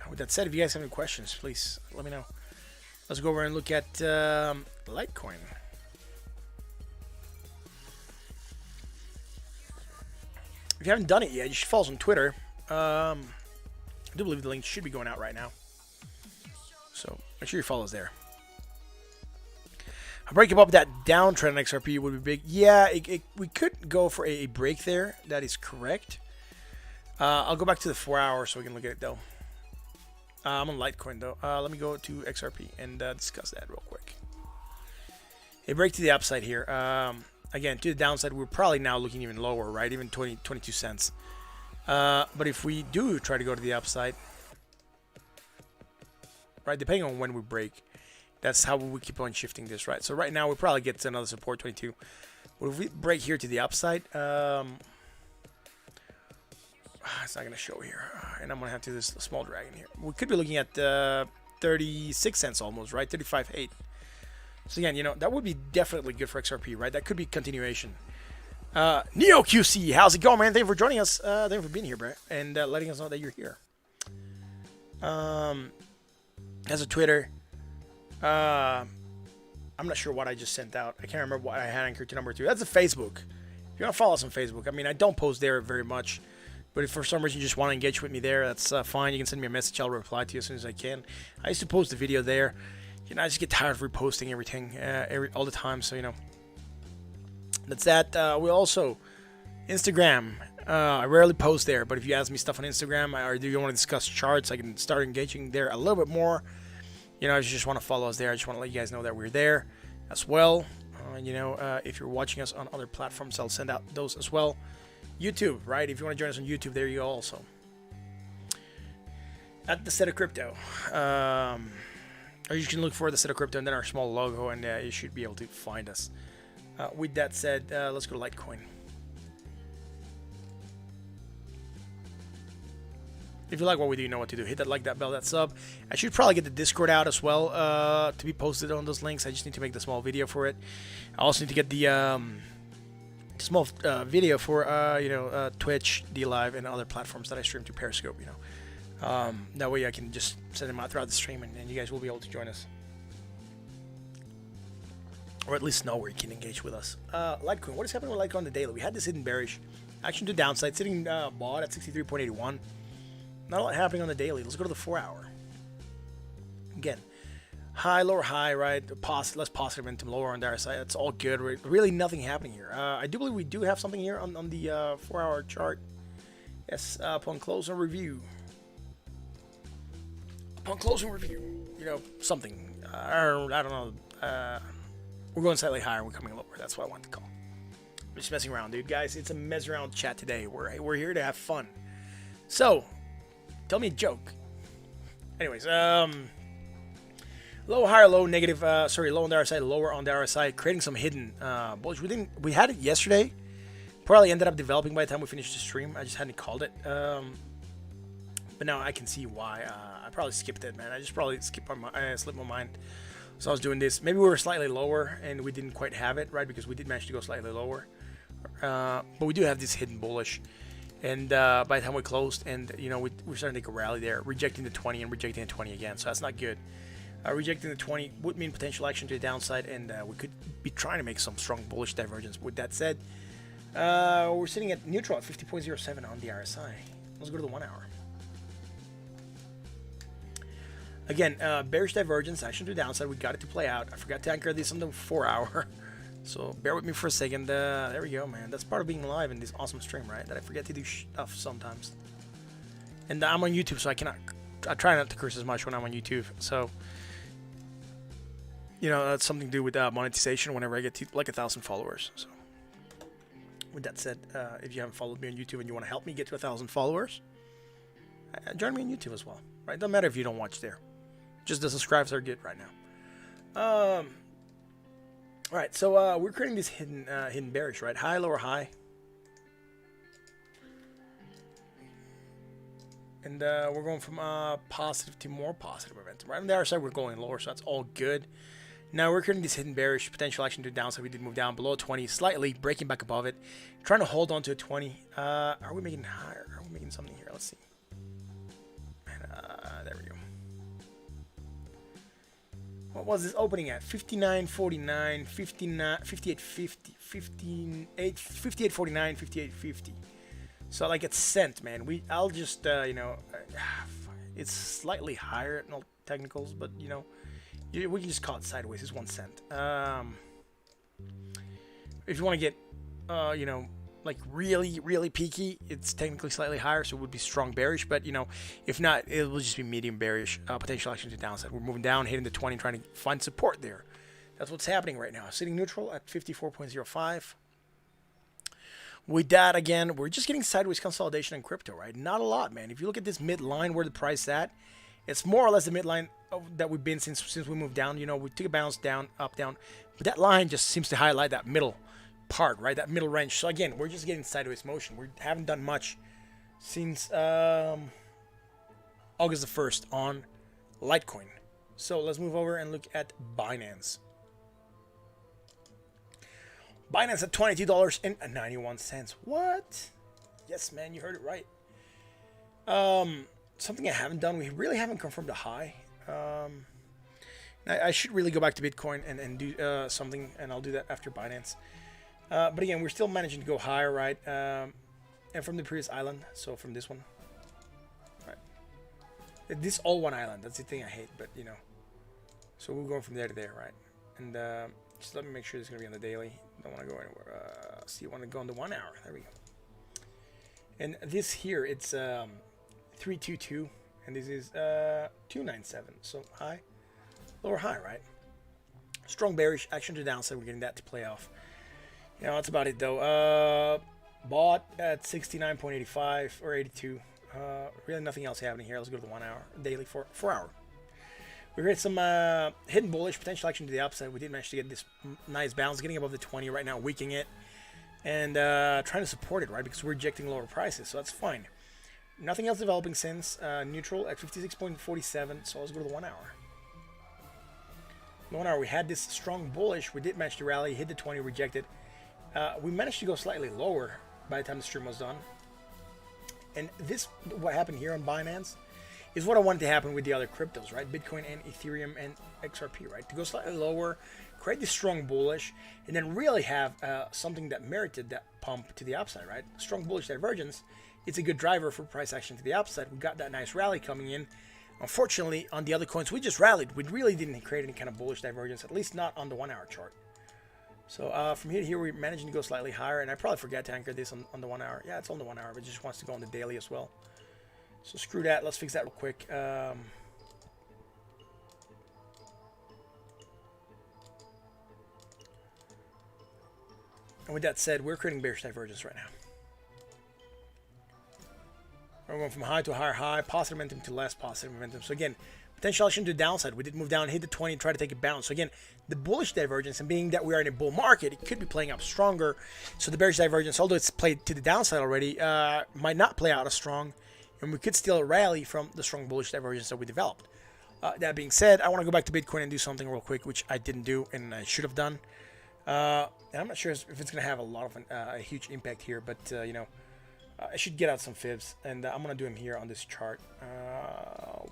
With that said, if you guys have any questions, please let me know. Let's go over and look at Litecoin. If you haven't done it yet, you should follow us on Twitter. I do believe the link should be going out right now. So make sure you follow us there. A break above that downtrend on XRP would be big. Yeah, we could go for a break there. That is correct. I'll go back to the 4 hour so we can look at it though. I'm on Litecoin though. Let me go to XRP and discuss that real quick. A break to the upside here. Again, to the downside, we're probably now looking even lower, right? Even 22 cents. But if we do try to go to the upside, right, depending on when we break, that's how we keep on shifting this, right? So right now, we probably get to another support, 22. But if we break here to the upside, it's not going to show here. And I'm going to have to do this small dragon here. We could be looking at 36 cents almost, right? 35.8. So again, you know, that would be definitely good for XRP, right? That could be continuation. NeoQC, how's it going, man? Thank you for joining us. Thank you for being here, bro, and letting us know that you're here. As a Twitter, I'm not sure what I just sent out. I can't remember what I had anchored to number 2. That's a Facebook. If you want to follow us on Facebook, I mean, I don't post there very much, but if for some reason you just want to engage with me there, that's fine. You can send me a message. I'll reply to you as soon as I can. I used to post a video there. You know, I just get tired of reposting everything all the time. So, you know, that's that. We also, Instagram. I rarely post there, but if you ask me stuff on Instagram or do you want to discuss charts, I can start engaging there a little bit more. You know, if you just want to follow us there, I just want to let you guys know that we're there as well. You know, if you're watching us on other platforms, I'll send out those as well. YouTube, right? If you want to join us on YouTube, there you go also. At the Set of Crypto. Or you can look for the Set of Crypto and then our small logo, and you should be able to find us. With that said, let's go to Litecoin. If you like what we do, you know what to do. Hit that like, that bell, that sub. I should probably get the Discord out as well to be posted on those links. I just need to make the small video for it. I also need to get the small video for Twitch, DLive, and other platforms that I stream to Periscope. That way I can just send them out throughout the stream, and you guys will be able to join us, or at least know where you can engage with us. Litecoin, what is happening with Litecoin on the daily? We had this hidden bearish action to downside, sitting bought at 63.81. Not a lot happening on the daily. Let's go to the 4-hour. Again, high, lower high, right? Less positive momentum, lower on the other side. That's all good. Really nothing happening here. I do believe we do have something here on the 4-hour chart. Yes, upon closing review. Upon closing review, something. I don't know. We're going slightly higher. We're coming lower. That's what I wanted to call. I'm just messing around, dude. Guys, it's a mess around chat today. We're here to have fun. So, tell me a joke. Anyways, low, higher, low, negative. Low on the RSI, lower on the RSI, creating some hidden bullish. We had it yesterday. Probably ended up developing by the time we finished the stream. I just hadn't called it. But now I can see why. I probably skipped it, man. I just probably slipped my mind. So I was doing this. Maybe we were slightly lower and we didn't quite have it, right? Because we did manage to go slightly lower. But we do have this hidden bullish. And by the time we closed, and we're starting to take a rally there, rejecting the 20 and rejecting the 20 again. So that's not good. Rejecting the 20 would mean potential action to the downside, and we could be trying to make some strong bullish divergence. With that said, we're sitting at neutral at 50.07 on the RSI. Let's go to the 1-hour. Again, bearish divergence, action to the downside. We got it to play out. I forgot to anchor this on the 4-hour. So bear with me for a second. There we go, man. That's part of being live in this awesome stream, right? That I forget to do stuff sometimes. And I'm on YouTube, so I try not to curse as much when I'm on YouTube. So, that's something to do with monetization whenever I get to like 1,000 followers. So, with that said, if you haven't followed me on YouTube and you want to help me get to 1,000 followers, join me on YouTube as well, right? Doesn't matter if you don't watch there. Just the subscribes are good right now. All right, so we're creating this hidden bearish, right? High, lower, high. And we're going from positive to more positive momentum. Right on the other side, we're going lower, so that's all good. Now we're creating this hidden bearish, potential action to the downside. We did move down below 20, slightly breaking back above it. Trying to hold on to a 20. Are we making higher? Are we making something here? Let's see. There we go. What was this opening at? 59.49, 58.50, 58.49, 58.50. So like it's cent, man. I'll just it's slightly higher in all technicals, but we can just call it sideways. It's 1 cent. If you want to get like really, really peaky, it's technically slightly higher, so it would be strong bearish. But if not, it will just be medium bearish. Potential action to the downside. We're moving down, hitting the 20, trying to find support there. That's what's happening right now. Sitting neutral at 54.05. With that, again, we're just getting sideways consolidation in crypto, right? Not a lot, man. If you look at this midline where the price is at, it's more or less the midline that we've been since we moved down. We took a bounce down, up, down, but that line just seems to highlight that middle part, right? That middle range. So again, we're just getting sideways motion. We haven't done much since August the 1st on Litecoin. So let's move over and look at Binance. Binance at $22.91. What? Yes, man, you heard it right. Something I haven't done. We really haven't confirmed a high. I should really go back to Bitcoin and do something, and I'll do that after Binance. But again, we're still managing to go higher, right? And from the previous island, so from this one. Right. This all one island, that's the thing I hate, but So we're going from there to there, right? And just let me make sure it's going to be on the daily. Don't want to go anywhere. So you want to go on the 1 hour. There we go. And this here, it's 322, and this is 297. So high, lower high, right? Strong bearish action to the downside. We're getting that to play off. That's about it though. Bought at 69.85 or 82. Really nothing else happening here. Let's go to the 1 hour daily 4 hour. We had some hidden bullish potential action to the upside. We did manage to get this nice bounce, getting above the 20 right now, weakening it, and trying to support it, right? Because we're rejecting lower prices, so that's fine. Nothing else developing since. Neutral at 56.47, so let's go to the 1 hour. The 1 hour, we had this strong bullish. We did manage to rally, hit the 20, rejected. We managed to go slightly lower by the time the stream was done. And this, what happened here on Binance, is what I wanted to happen with the other cryptos, right? Bitcoin and Ethereum and XRP, right? To go slightly lower, create this strong bullish, and then really have something that merited that pump to the upside, right? Strong bullish divergence, it's a good driver for price action to the upside. We got that nice rally coming in. Unfortunately, on the other coins, we just rallied. We really didn't create any kind of bullish divergence, at least not on the 1 hour chart. So from here to here, we're managing to go slightly higher, and I probably forgot to anchor this on the 1 hour. Yeah, it's on the 1 hour, but it just wants to go on the daily as well. So screw that. Let's fix that real quick. And with that said, we're creating bearish divergence right now. We're going from high to a higher high, positive momentum to less positive momentum. So again, potential action to the downside. We did move down, hit the 20, and try to take a bounce. So again, the bullish divergence, and being that we are in a bull market, it could be playing out stronger. So the bearish divergence, although it's played to the downside already, might not play out as strong. And we could still rally from the strong bullish divergence that we developed. That being said, I want to go back to Bitcoin and do something real quick, which I didn't do and I should have done. And I'm not sure if it's going to have a lot of a huge impact here, but you know, I should get out some fibs, and I'm going to do them here on this chart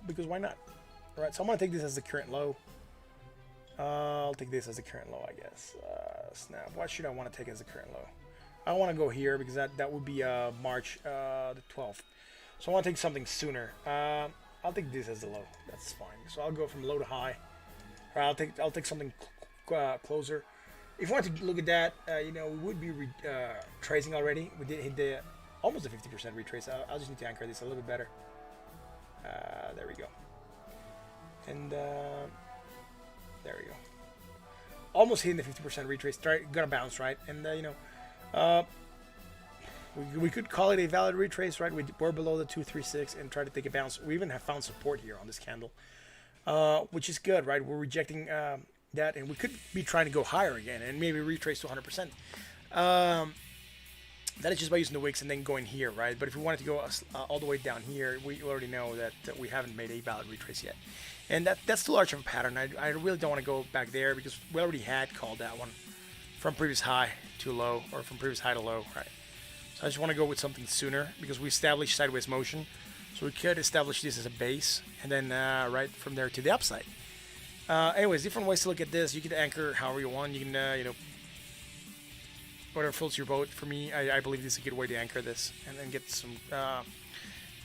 because why not? All right, so I'm going to take this as the current low. I'll take this as the current low, I guess. Snap. Why should I want to take it as the current low? I want to go here because that would be March the 12th. So I want to take something sooner. I'll take this as the low. That's fine. So I'll go from low to high. Or I'll take something closer. If you want to look at that, you know, we would be tracing already. We did hit the almost a 50% retrace. I'll just need to anchor this a little bit better. There we go. And there we go. Almost hitting the 50% retrace. Gonna bounce, right? And you know, we could call it a valid retrace, right? We're below the 236 and try to take a bounce. We even have found support here on this candle, which is good, right? We're rejecting that, and we could be trying to go higher again and maybe retrace to 100%. That is just by using the wicks and then going here, right? But if we wanted to go all the way down here, we already know that we haven't made a valid retrace yet. And that's too large of a pattern. I really don't want to go back there because we already had called that one from previous high to low, or from previous high to low, right? So I just want to go with something sooner because we established sideways motion. So we could establish this as a base and then right from there to the upside. Anyways, different ways to look at this. You can anchor however you want. You can, you know, whatever floats your boat. For me, I believe this is a good way to anchor this and then get some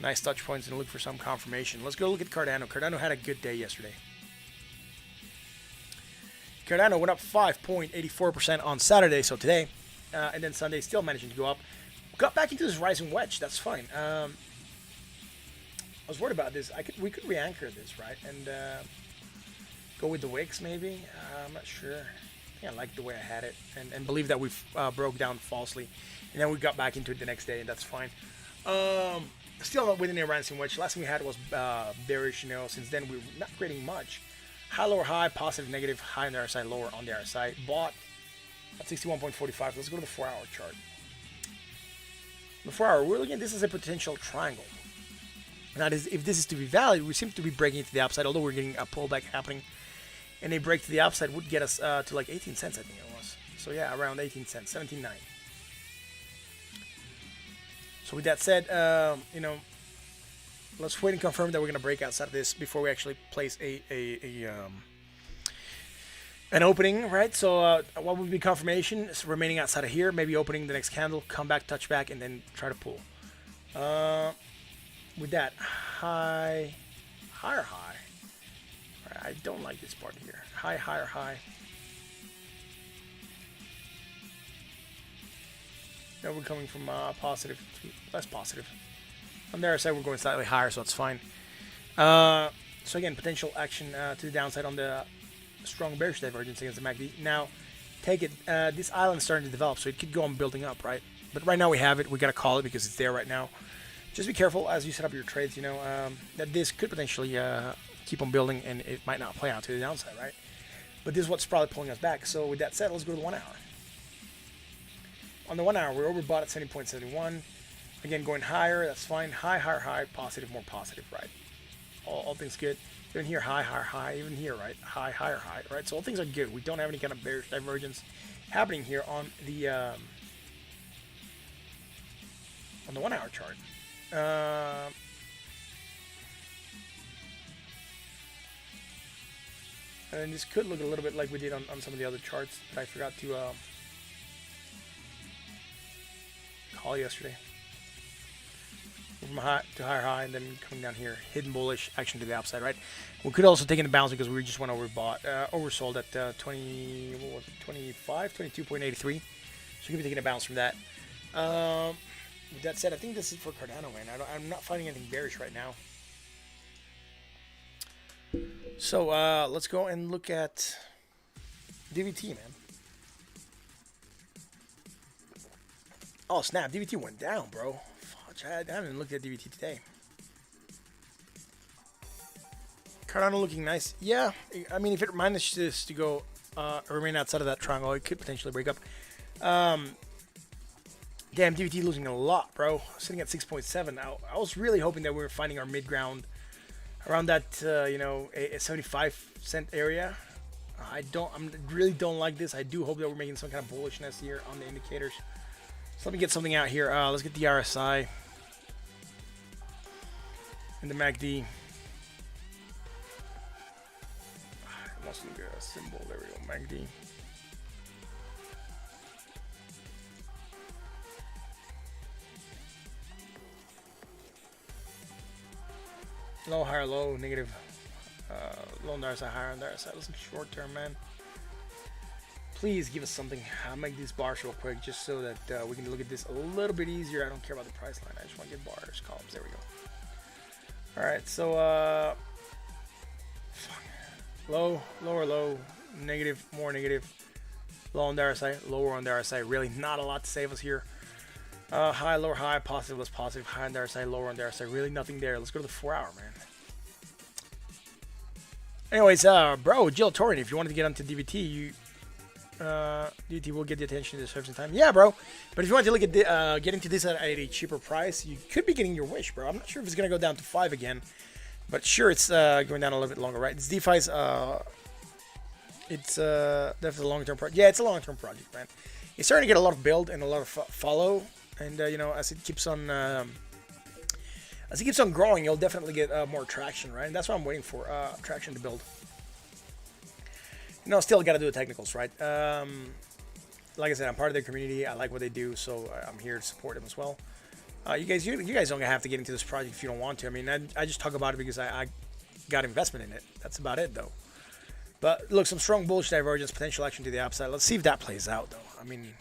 nice touch points and look for some confirmation. Let's go look at Cardano. Cardano had a good day yesterday. Cardano went up 5.84% on Saturday, so today, and then Sunday still managing to go up. Got back into this rising wedge. That's fine. I was worried about this. We could re-anchor this, right, and go with the wicks maybe. I'm not sure. I think I like the way I had it, and believe that we broke down falsely, and then we got back into it the next day, and that's fine. Still not within a rising wedge. Last thing we had was bearish. You know, since then we're not creating much. High, lower, high, positive, negative, high on the RSI, lower on the RSI. Bought at 61.45. Let's go to the 4 hour chart. The 4 hour, we're looking at this as a potential triangle. Now, if this is to be valid, we seem to be breaking into the upside, although we're getting a pullback happening. And a break to the upside would get us to like 18 cents, I think it was. So yeah, around 18 cents, 17.9. So with that said, you know, let's wait and confirm that we're going to break outside of this before we actually place an opening, right? So what would be confirmation is remaining outside of here, maybe opening the next candle, come back, touch back, and then try to pull. With that, higher high. I don't like this part here. High, higher high. Now we're coming from positive to less positive. On the other side, we're going slightly higher, so it's fine. So again, potential action to the downside on the strong bearish divergence against the MACD. Now, take it. This island's starting to develop, so it could go on building up, right? But right now we have it. We gotta call it because it's there right now. Just be careful as you set up your trades. You know that this could potentially keep on building, and it might not play out to the downside, right? But this is what's probably pulling us back. So with that said, let's go to the 1 hour. On the 1 hour, we're overbought at 70.71. Again, going higher, that's fine. High, higher, high, positive, more positive, right? All things good. Even here, high, higher, high. Even here, right? High, higher, high, right? So all things are good. We don't have any kind of bearish divergence happening here on the 1 hour chart. And this could look a little bit like we did on some of the other charts that I forgot to call yesterday. From high to higher high, and then coming down here, hidden bullish action to the upside, right? We could also take in the bounce because we just went oversold at 20, what was it, 25, 22.83. So we could be taking a bounce from that. With that said, I think this is for Cardano, man. I'm not finding anything bearish right now. So let's go and look at DVT, man. Oh snap, DVT went down, bro. Fudge, I haven't looked at DVT today. Cardano looking nice. Yeah, I mean, if it manages to go remain outside of that triangle, it could potentially break up. Damn, DVT losing a lot, bro. Sitting at 6.7. I was really hoping that we were finding our mid ground around that, you know, a 75-cent area. I really don't like this. I do hope that we're making some kind of bullishness here on the indicators. So let me get something out here. Let's get the RSI and the MACD. It wants to look at a symbol. There we go, MACD. Low, higher, low, negative. Low on the RSI, higher on the RSI. Listen, short term, man. Please give us something. I'll make these bars real quick just so that we can look at this a little bit easier. I don't care about the price line. I just want to get bars, columns. There we go. All right, so low, lower, low, negative, more negative. Low on the RSI, lower on the RSI. Really not a lot to save us here. High, lower, high, positive, less positive, high on the RSI, lower on the RSI. Really nothing there. Let's go to the 4 hour, man. Anyways, bro, Jill Torrent, if you wanted to get onto DVT, DVT will get the attention this certain time. Yeah, bro. But if you want to look at getting to this at a cheaper price, you could be getting your wish, bro. I'm not sure if it's gonna go down to 5 again, but sure, it's going down a little bit longer, right? It's DeFi's. It's definitely a long-term project. Yeah, it's a long-term project, man. It's starting to get a lot of build and a lot of follow, and you know, as it keeps on growing, you'll definitely get more traction, right? And that's what I'm waiting for, traction to build. You know, still got to do the technicals, right? Like I said, I'm part of their community. I like what they do, so I'm here to support them as well. You guys don't have to get into this project if you don't want to. I mean, I just talk about it because I got investment in it. That's about it, though. But look, some strong bullish divergence, potential action to the upside. Let's see if that plays out, though. I mean,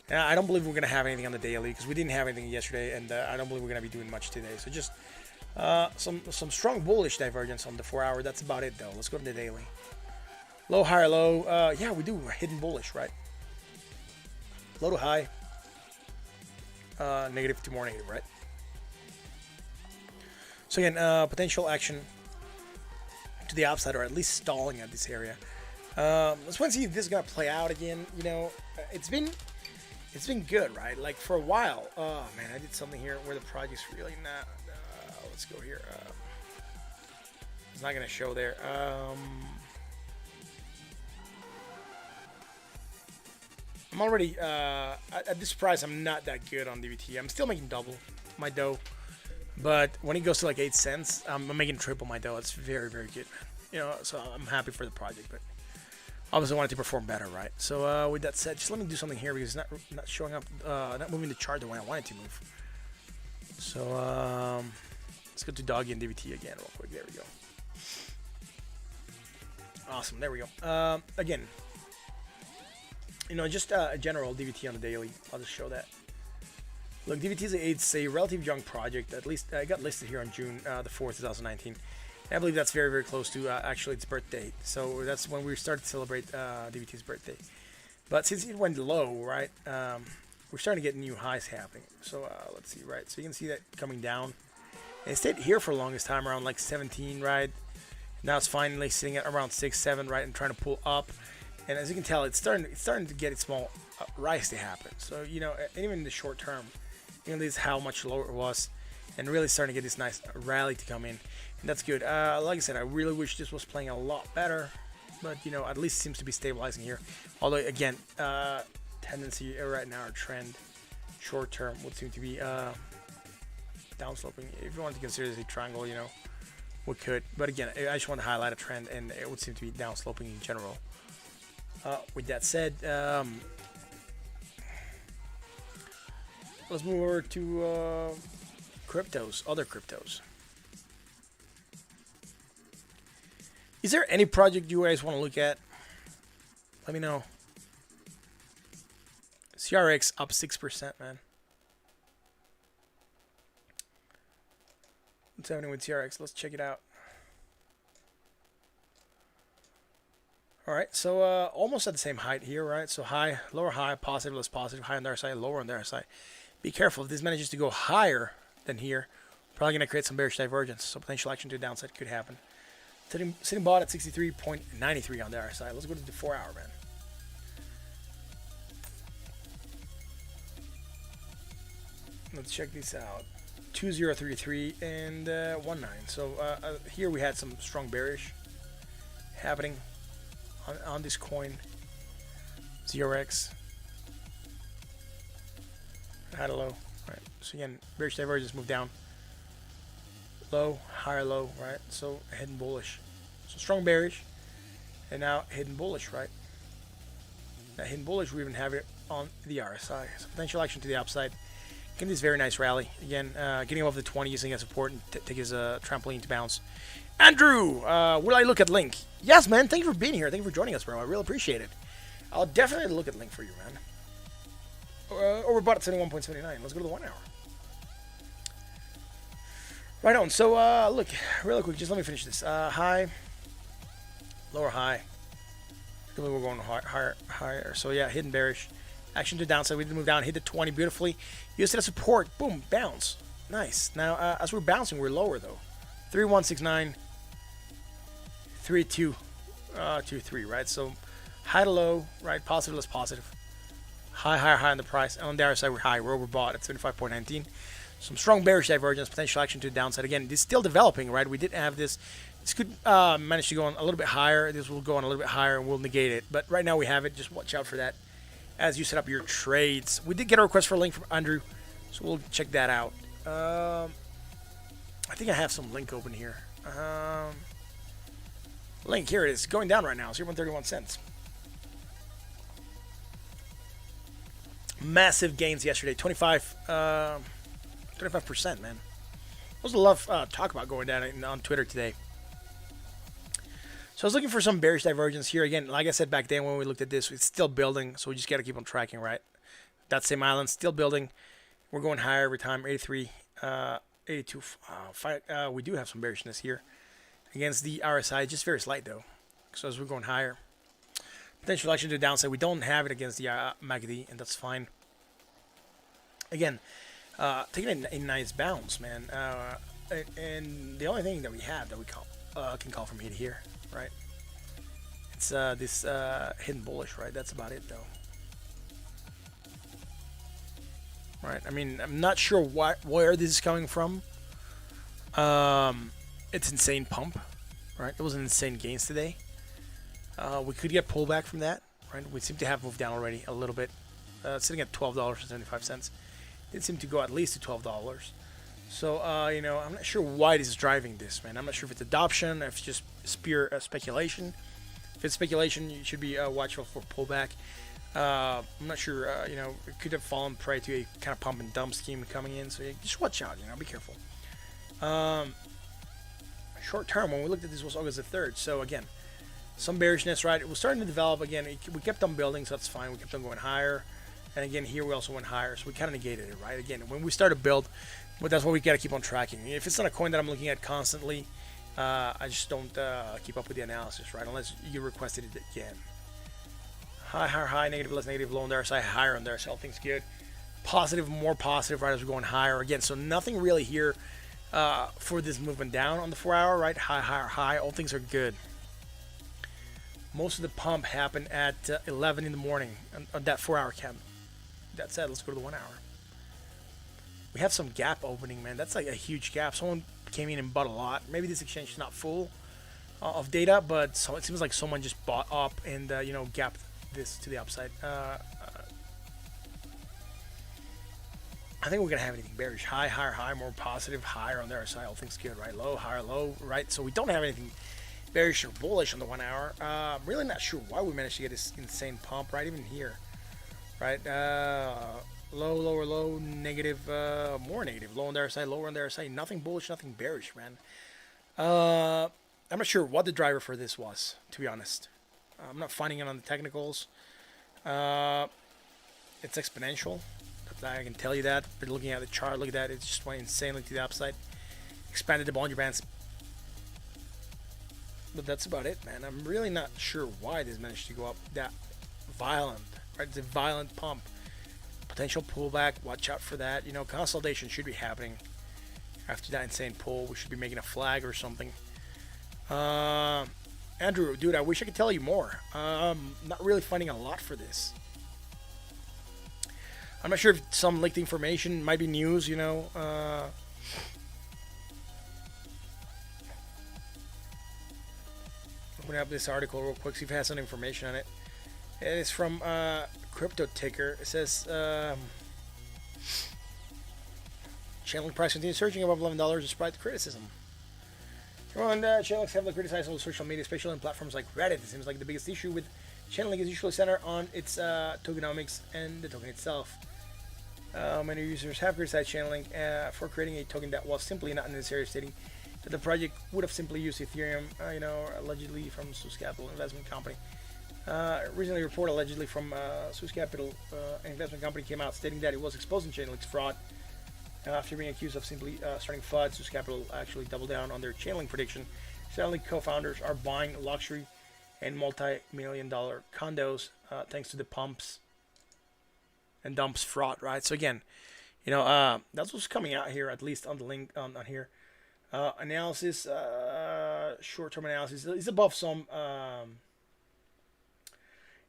I don't believe we're going to have anything on the daily because we didn't have anything yesterday, and I don't believe we're going to be doing much today. So just some strong bullish divergence on the 4 hour. That's about it, though. Let's go to the daily. Low, higher, low. Yeah, we do. We're hidden bullish, right? Low to high. Negative to more negative, right? So again, potential action to the upside, or at least stalling at this area. Let's wait and see if this is gonna play out again. You know, it's been good, right? Like for a while. Oh man, I did something here where the project's really not. Let's go here. It's not gonna show there. I'm already at this price. I'm not that good on DVT. I'm still making double my dough, but when it goes to like 8 cents, I'm making triple my dough. It's very, very good, man. You know, so I'm happy for the project, but obviously I want it to perform better, right? So with that said, just let me do something here because it's not showing up, not moving the chart the way I want it to move. So let's go to Doggy and DVT again real quick. There we go. Awesome. There we go. Again. You know, just a general DVT on the daily. I'll just show that. Look, DVT is a relatively young project. At least it got listed here on June the 4th, 2019. And I believe that's very, very close to actually its birthday. So that's when we started to celebrate DVT's birthday. But since it went low, right, we're starting to get new highs happening. So let's see, right? So you can see that coming down. And it stayed here for the longest time, around like 17, right? Now it's finally sitting at around 6, 7, right, and trying to pull up. And as you can tell, it's starting to get its small rise to happen. So, you know, even in the short term, You know, this is how much lower it was, and really starting to get this nice rally to come in, and that's good. Like I said, I really wish this was playing a lot better, but you know, at least it seems to be stabilizing here. Although again, tendency right now, or trend, short term would seem to be downsloping. If you want to consider this a triangle, you know, we could. But again, I just want to highlight a trend, and it would seem to be downsloping in general. With that said, let's move over to cryptos, other cryptos. Is there any project you guys want to look at? Let me know. CRX up 6%, man. What's happening with TRX? Let's check it out. All right, so almost at the same height here, right? So high, lower high, positive, less positive, high on their side, lower on their side. Be careful. If this manages to go higher than here, probably going to create some bearish divergence. So potential action to the downside could happen. Sitting bought at 63.93 on their side. Let's go to the 4 hour, man. Let's check this out. 2033 and 19. So here we had some strong bearish happening on this coin. ZRX had a low, right? So again, bearish divergence moved down, low, higher low, right? So hidden bullish. So strong bearish, and now hidden bullish, right? Now hidden bullish, we even have it on the RSI. So potential action to the upside. Getting this very nice rally. Again, getting above the 20, using as support and take his trampoline to bounce. Andrew, will I look at Link? Yes, man. Thank you for being here. Thank you for joining us, bro. I really appreciate it. I'll definitely look at Link for you, man. Overbought at 71.79. Let's go to the 1 hour. Right on. So, look, really quick. Just let me finish this. High, lower high. We're going higher. So, yeah, hidden bearish. Action to the downside. We did move down, hit the 20 beautifully. Used it as support. Boom, bounce. Nice. Now, as we're bouncing, we're lower though. 3169, 3223, right? So high to low, right? Positive, less positive. High, higher, high on the price. And on the other side, we're high. We're overbought at 75.19. Some strong bearish divergence, potential action to the downside. Again, this is still developing, right? We did have this. This could manage to go on a little bit higher. This will go on a little bit higher, and we'll negate it. But right now we have it. Just watch out for that as you set up your trades. We did get a request for a link from Andrew, so we'll check that out. I think I have some link open here. Link, here it is. Going down right now, 0.31 cents. Massive gains yesterday, 25%, man. There was a lot of talk about going down on Twitter today. So I was looking for some bearish divergence here. Again, like I said back then when we looked at this, it's still building, so we just got to keep on tracking, right? That same island, still building. We're going higher every time, 83, 82. We do have some bearishness here against the RSI, just very slight though. So as we're going higher, potential action to the downside. We don't have it against the MACD, and that's fine. Again, taking a nice bounce, man. And the only thing that we have that we can call from here to here, right? It's this hidden bullish, right? That's about it, though. Right? I mean, I'm not sure where this is coming from. It's insane pump, right? It was an insane gains today. We could get pullback from that, right? We seem to have moved down already a little bit, sitting at $12.75. It seemed to go at least to $12. So, you know, I'm not sure why this is driving this, man. I'm not sure if it's adoption, if it's just pure speculation. If it's speculation, you should be watchful for pullback. I'm not sure, you know, it could have fallen prey to a kind of pump and dump scheme coming in. So, just watch out, you know, be careful. Short term, when we looked at this, was August the 3rd. So, again, some bearishness, right? It was starting to develop again. We kept on building, so that's fine. We kept on going higher. And again, here we also went higher, so we kind of negated it, right? Again, when we start to build, but that's what we got to keep on tracking. If it's not a coin that I'm looking at constantly, I just don't keep up with the analysis, right? Unless you requested it again. High, higher, high, negative, less negative, low on their side, higher on their side. All things good. Positive, more positive, right, as we're going higher. Again, so nothing really here for this movement down on the 4 hour, right? High, higher, high. All things are good. Most of the pump happened at 11 in the morning on that 4 hour cap. That said, let's go to the 1 hour. We have some gap opening, man. That's like a huge gap. Someone came in and bought a lot. Maybe this exchange is not full of data, but so it seems like someone just bought up and gapped this to the upside. I think we're gonna have anything bearish. High, higher, high, more positive, higher on the other side. All things good, right? Low, higher, low, right? So we don't have anything bearish or bullish on the 1 hour. I'm really not sure why we managed to get this insane pump, right? Even here, right? Low, lower, low, negative, more negative. Low on their side, lower on their side. Nothing bullish, nothing bearish, man. I'm not sure what the driver for this was, to be honest. I'm not finding it on the technicals. It's exponential. I can tell you that. But looking at the chart, look at that. It just went insanely to the upside. Expanded the Bollinger Bands. But that's about it, man. I'm really not sure why this managed to go up that violent. Right? It's a violent pump. Potential pullback. Watch out for that. Consolidation should be happening after that insane pull. We should be making a flag or something. Andrew, dude, I wish I could tell you more. Not really finding a lot for this. I'm not sure if some leaked information might be news, I'm going to have this article real quick, see if it has some information on it. It's from Crypto Ticker. It says, Chainlink price continues surging above $11 despite the criticism. Chainlinks heavily criticized on social media, especially on platforms like Reddit. It seems like the biggest issue with Chainlink is usually centered on its tokenomics and the token itself. Many users have criticized Chainlink for creating a token that was simply not necessary, stating that the project would have simply used Ethereum, allegedly from Swiss Capital Investment Company. Recently, a report allegedly from Swiss Capital Investment Company came out stating that it was exposing Chainlink's fraud. After being accused of simply starting FUD, Swiss Capital actually doubled down on their Chainlink prediction. Chainlink co-founders are buying luxury and multi-million-dollar condos thanks to the pumps and dumps fraud, right? So again, that's what's coming out here, at least on the link on here. Analysis, short-term analysis is above some.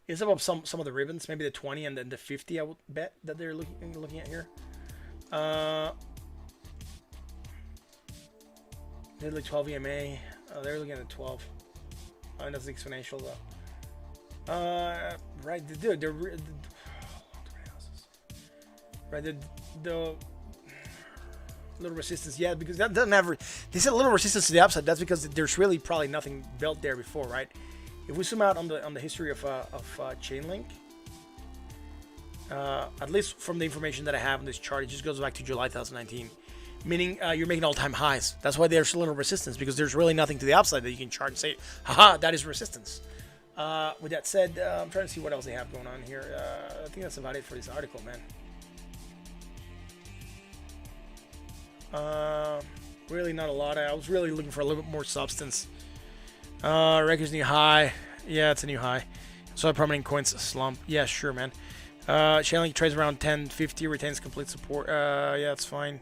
Is above some of the ribbons, maybe the 20 and then the 50. I would bet that they're looking at here. They're like 12 EMA. They're looking at 12. And that's exponential though. Right, dude, right, the little resistance, yeah, because that doesn't have. They said a little resistance to the upside. That's because there's really probably nothing built there before, right? If we zoom out on the history of Chainlink, at least from the information that I have on this chart, it just goes back to July 2019, meaning you're making all-time highs. That's why there's a little resistance, because there's really nothing to the upside that you can chart and say, haha, that is resistance. With that said, I'm trying to see what else they have going on here. I think that's about it for this article, man. Really not a lot. I was really looking for a little bit more substance. Records new high. Yeah, it's a new high. So permanent coins slump. Yeah, sure, man. Chainlink trades around 10.50, retains complete support. Yeah, it's fine.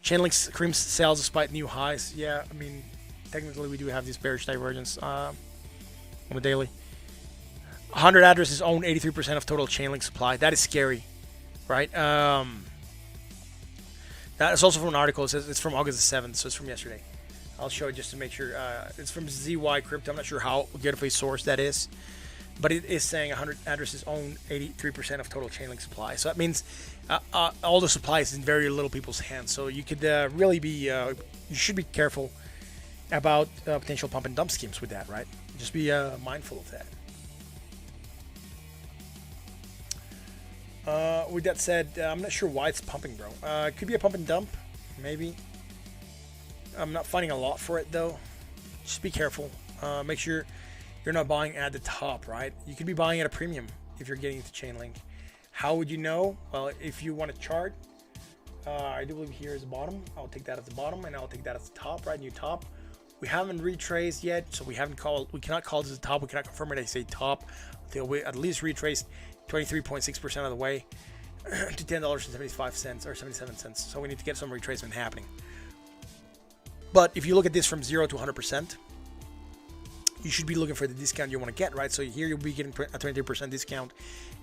Chainlink creams sales despite new highs. Yeah, I mean, technically we do have this bearish divergence on the daily. 100 addresses own 83% of total Chainlink supply. That is scary, right? That is also from an article. It says it's from August the 7th, so it's from yesterday. I'll show it just to make sure. It's from ZY Crypto. I'm not sure how good of a source that is, but it is saying 100 addresses own 83% of total Chainlink supply. So that means all the supply is in very little people's hands. So you could really be, you should be careful about potential pump and dump schemes with that, right? Just be mindful of that. With that said, I'm not sure why it's pumping, bro. It could be a pump and dump, maybe. I'm not finding a lot for it, though. Just be careful. Make sure you're not buying at the top, right? You could be buying at a premium if you're getting into Chainlink. How would you know? Well, if you want to chart, I do believe here is the bottom. I'll take that as the bottom, and I'll take that as the top, right? New top. We haven't retraced yet, so we cannot call this a top. We cannot confirm it. I say top. Until we at least retraced 23.6% of the way to $10.75 or 77 cents. So we need to get some retracement happening. But if you look at this from 0 to 100%, you should be looking for the discount you want to get, right? So here you'll be getting a 23% discount,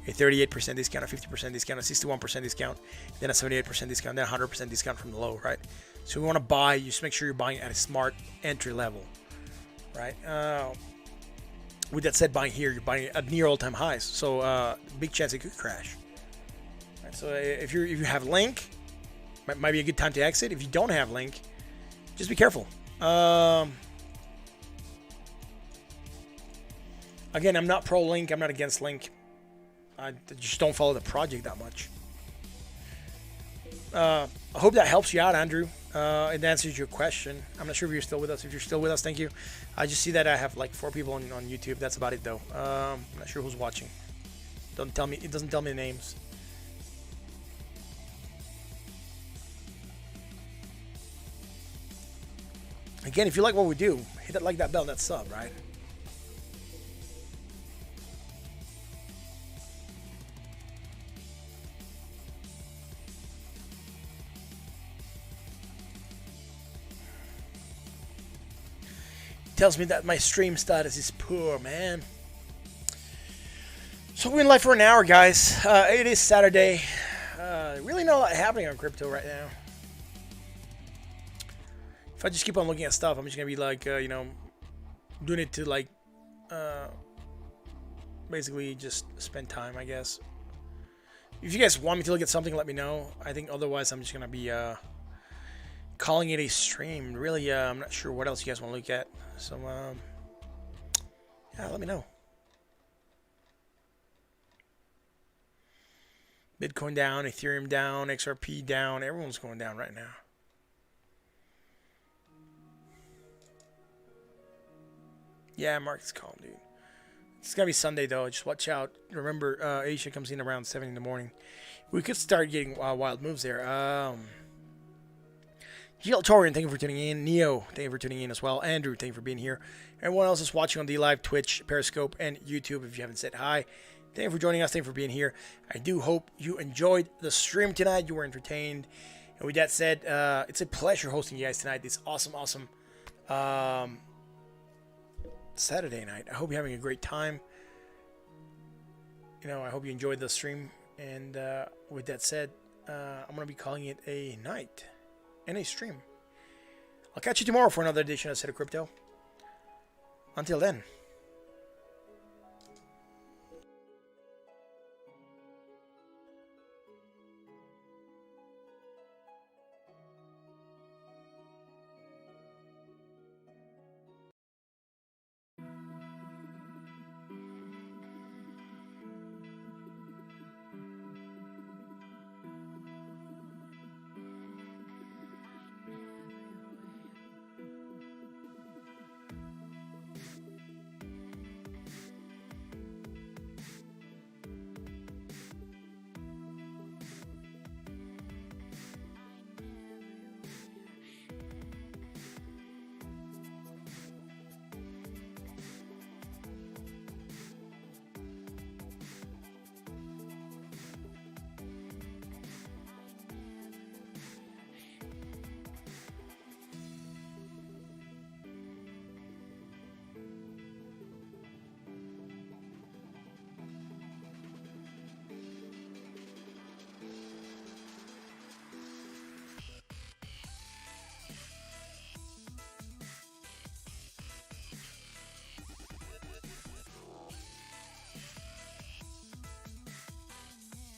a 38% discount, a 50% discount, a 61% discount, then a 78% discount, then a 100% discount from the low, right? So we want to buy, just make sure you're buying at a smart entry level, right? With that said, buying here, you're buying at near all-time highs, so big chance it could crash. Right? So if you have Link, might be a good time to exit. If you don't have Link, just be careful. Again, I'm not pro Link. I'm not against Link. I just don't follow the project that much. I hope that helps you out, Andrew. It answers your question. I'm not sure if you're still with us. If you're still with us, thank you. I just see that I have like 4 people on YouTube. That's about it, though. I'm not sure who's watching. Don't tell me. It doesn't tell me the names. Again, if you like what we do, hit that like, that bell, that sub, right? Tells me that my stream status is poor, man. So we're in live for an hour, guys. It is Saturday. Really not a lot happening on crypto right now. If I just keep on looking at stuff, I'm just gonna be like, doing it to like, basically just spend time, I guess. If you guys want me to look at something, let me know. I think otherwise, I'm just gonna be calling it a stream. Really, I'm not sure what else you guys want to look at. So, yeah, let me know. Bitcoin down, Ethereum down, XRP down. Everyone's going down right now. Yeah, market's calm, dude. It's gonna be Sunday though. Just watch out. Remember, Asia comes in around 7 in the morning. We could start getting wild moves there. GL Torian, thank you for tuning in. Neo, thank you for tuning in as well. Andrew, thank you for being here. Everyone else is watching on the live Twitch, Periscope, and YouTube. If you haven't said hi, thank you for joining us. Thank you for being here. I do hope you enjoyed the stream tonight. You were entertained. And with that said, it's a pleasure hosting you guys tonight. This awesome Saturday night. I hope you're having a great time. I hope you enjoyed the stream. And with that said, I'm going to be calling it a night and a stream. I'll catch you tomorrow for another edition of Set of Crypto. Until then.